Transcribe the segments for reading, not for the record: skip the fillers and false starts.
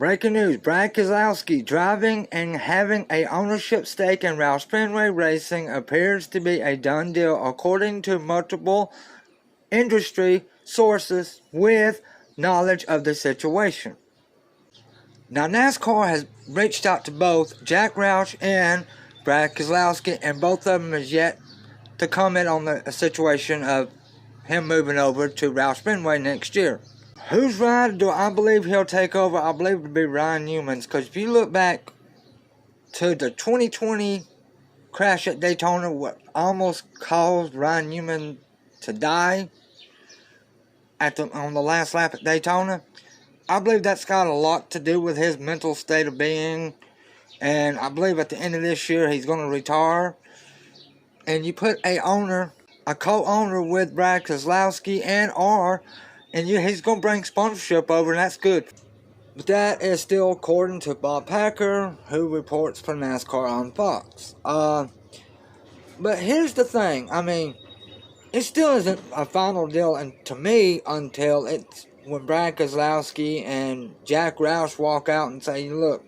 Breaking news, Brad Keselowski driving and having a ownership stake in Roush Fenway Racing appears to be a done deal according to multiple industry sources with knowledge of the situation. Now NASCAR has reached out to both Jack Roush and Brad Keselowski, and both of them is yet to comment on the situation of him moving over to Roush Fenway next year. Whose ride do I believe he'll take over? I believe it to be Ryan Newman's, because if you look back to the 2020 crash at Daytona, what almost caused Ryan Newman to die on the last lap at Daytona, I believe that's got a lot to do with his mental state of being, and I believe at the end of this year he's going to retire. And you put a co-owner with Brad Keselowski and he's going to bring sponsorship over, and that's good. But that is still according to Bob Packer, who reports for NASCAR on Fox. But here's the thing. I mean, it still isn't a final deal, and to me, until it's when Brad Keselowski and Jack Roush walk out and say, look,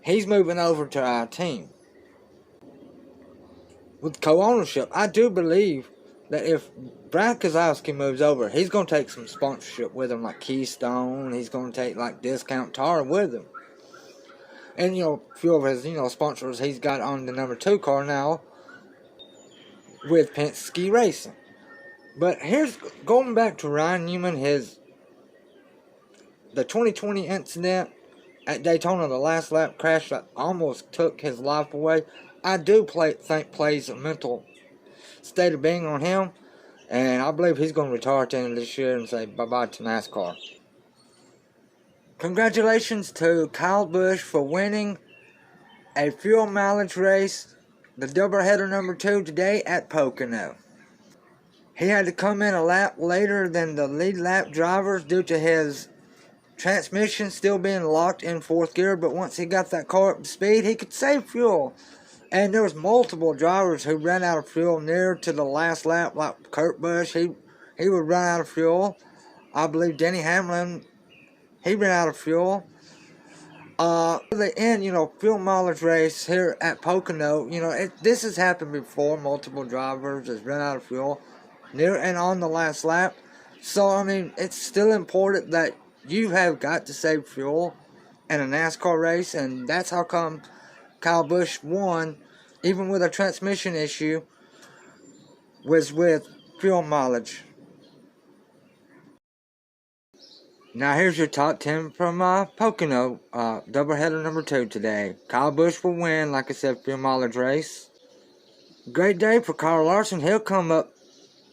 he's moving over to our team. With co-ownership, I do believe that if Brad Keselowski moves over, he's going to take some sponsorship with him, like Keystone. He's going to take, like, Discount Tire with him. And, a few of his, sponsors he's got on the number 2 car now with Penske Racing. But here's, going back to Ryan Newman, the 2020 incident at Daytona, the last lap crash that almost took his life away, I do think plays a mental state of being on him, and I believe he's going to retire at the end of this year and say bye-bye to NASCAR. Congratulations to Kyle Busch for winning a fuel mileage race, the doubleheader number 2 today at Pocono. He had to come in a lap later than the lead lap drivers due to his transmission still being locked in 4th gear, but once he got that car up to speed, he could save fuel. And there was multiple drivers who ran out of fuel near to the last lap, like Kurt Busch. He would run out of fuel. I believe Denny Hamlin, he ran out of fuel. The end, fuel mileage race here at Pocono, this has happened before. Multiple drivers has run out of fuel near and on the last lap. So, I mean, it's still important that you have got to save fuel in a NASCAR race, and that's how come Kyle Busch won, even with a transmission issue, was with fuel mileage. Now here's your top 10 from Pocono, doubleheader number 2 today. Kyle Busch will win, like I said, fuel mileage race. Great day for Kyle Larson. He'll come up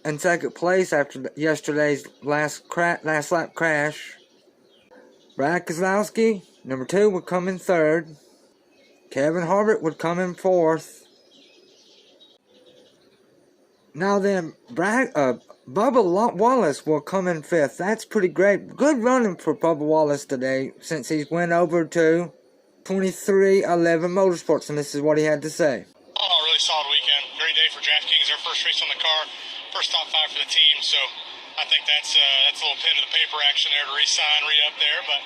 in 2nd place after yesterday's last lap crash. Brad Keselowski, number 2, would come in 3rd. Kevin Harvick would come in 4th. Now then, Bubba Wallace will come in 5th. That's pretty great. Good running for Bubba Wallace today, since he went over to 2311 Motorsports, and this is what he had to say. Oh, really solid weekend. Great day for DraftKings. Their first race on the car, first top 5 for the team. So I think that's a little pen to the paper action there to re-up there. But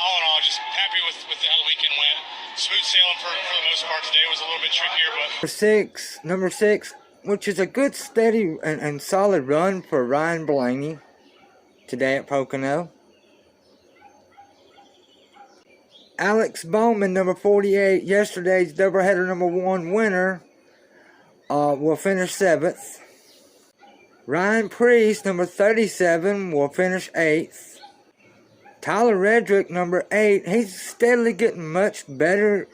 all in all, just happy with how the weekend went. Smooth sailing for the most part today. Was a little bit trickier, but number six, which is a good, steady, and solid run for Ryan Blaney today at Pocono. Alex Bowman, number 48, yesterday's doubleheader number 1 winner, will finish 7th. Ryan Preece, number 37, will finish 8th. Tyler Reddick, number 8, he's steadily getting much better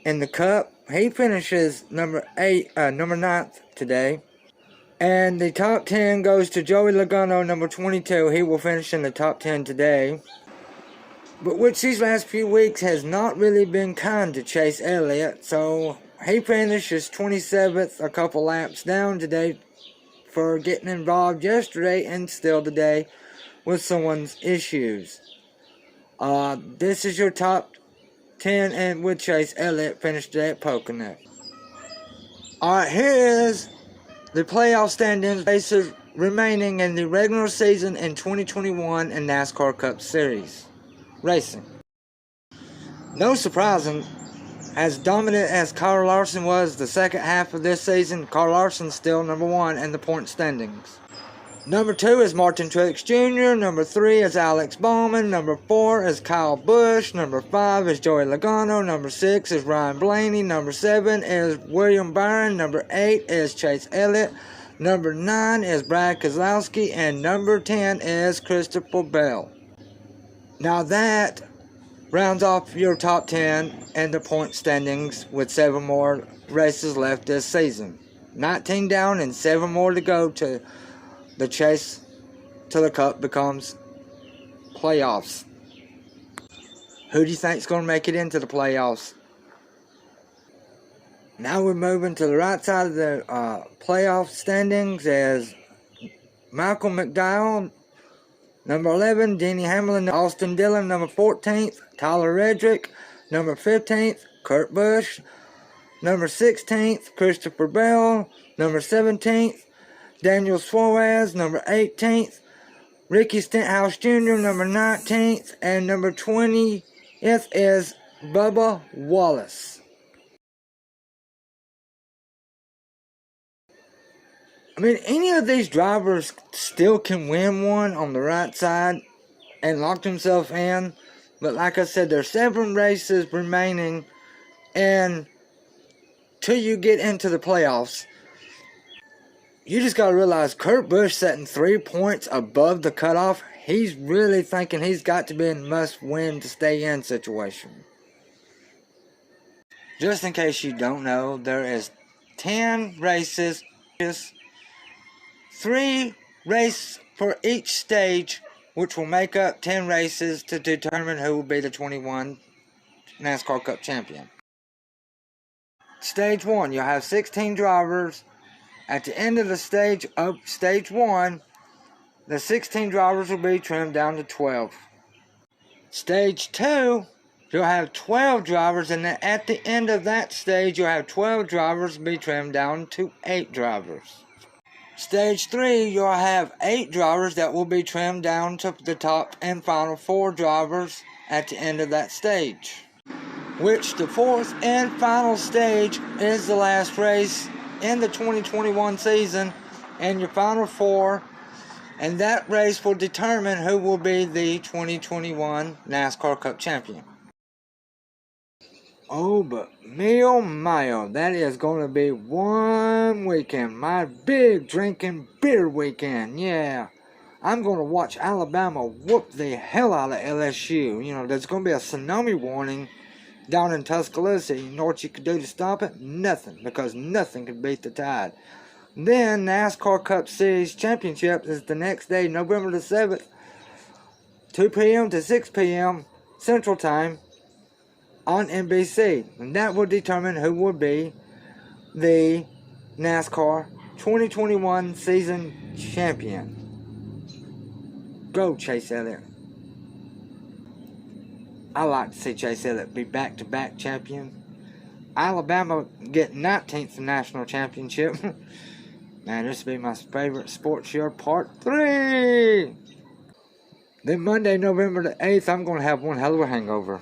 in the Cup. He finishes number 9th today. And the top 10 goes to Joey Logano, number 22. He will finish in the top 10 today. But which these last few weeks has not really been kind to Chase Elliott. So he finishes 27th, a couple laps down today for getting involved yesterday and still today with someone's issues. This is your top 10, and with Chase Elliott finished today at Pocono. Alright, here is the playoff standings races remaining in the regular season in 2021 and NASCAR Cup Series racing. No surprising, as dominant as Kyle Larson was the second half of this season, Kyle Larson's still number 1 in the point standings. Number 2 is Martin Truex Jr. Number 3 is Alex Bowman. Number 4 is Kyle Busch. Number 5 is Joey Logano. Number 6 is Ryan Blaney. Number 7 is William Byron. Number 8 is Chase Elliott. Number 9 is Brad Keselowski. And number 10 is Christopher Bell. Now that rounds off your top 10 in the point standings with 7 more races left this season. 19 down and 7 more to go to the chase to the cup becomes playoffs. Who do you think is going to make it into the playoffs? Now we're moving to the right side of the playoff standings as Michael McDowell, number 11, Denny Hamlin, Austin Dillon, number 14th, Tyler Reddick, number 15th, Kurt Busch, number 16th, Christopher Bell, number 17th, Daniel Suarez, number 18th, Ricky Stenhouse Jr., number 19th, and number 20th is Bubba Wallace. I mean, any of these drivers still can win one on the right side and lock themselves in. But like I said, there's 7 races remaining, and till you get into the playoffs, you just got to realize Kurt Busch setting 3 points above the cutoff. He's really thinking he's got to be in must-win to stay in situation. Just in case you don't know, there is 10 races, 3 races for each stage, which will make up 10 races to determine who will be the 21 NASCAR Cup champion. Stage 1, you'll have 16 drivers. At the end of the stage of stage 1, the 16 drivers will be trimmed down to 12. Stage 2, you'll have 12 drivers, and then at the end of that stage, you'll have 12 drivers be trimmed down to 8 drivers. Stage 3, you'll have 8 drivers that will be trimmed down to the top and final 4 drivers at the end of that stage. Which the 4th and final stage is the last race in the 2021 season, and your final 4, and that race will determine who will be the 2021 NASCAR Cup champion. Oh, but oh my, that is going to be one weekend, my big drinking beer weekend. Yeah, I'm going to watch Alabama whoop the hell out of LSU. You know, there's going to be a tsunami warning down in Tuscaloosa. You know what you could do to stop it? Nothing, because nothing could beat the Tide. Then NASCAR Cup Series Championship is the next day, November the 7th, 2 p.m. to 6 p.m. Central Time on NBC. And that will determine who will be the NASCAR 2021 season champion. Go Chase Elliott. I like to see Chase Elliott be back-to-back champion. Alabama get 19th national championship. Man, this will be my favorite sports year, part 3. Then Monday, November the 8th, I'm going to have one hell of a hangover.